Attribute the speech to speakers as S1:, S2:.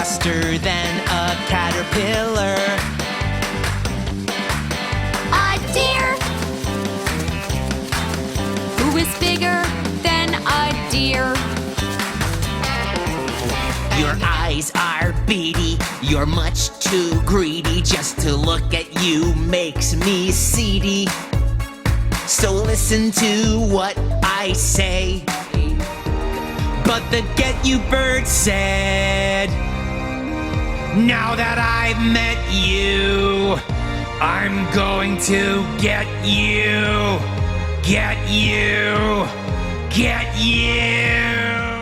S1: faster than a caterpillar.
S2: A deer. Who is bigger than a deer?
S1: Your eyes are beady, you're much too greedy. Just to look at you makes me seedy. So listen to what I say. But the Get You Bird said, now that I've met you, I'm going to get you, get you, get you.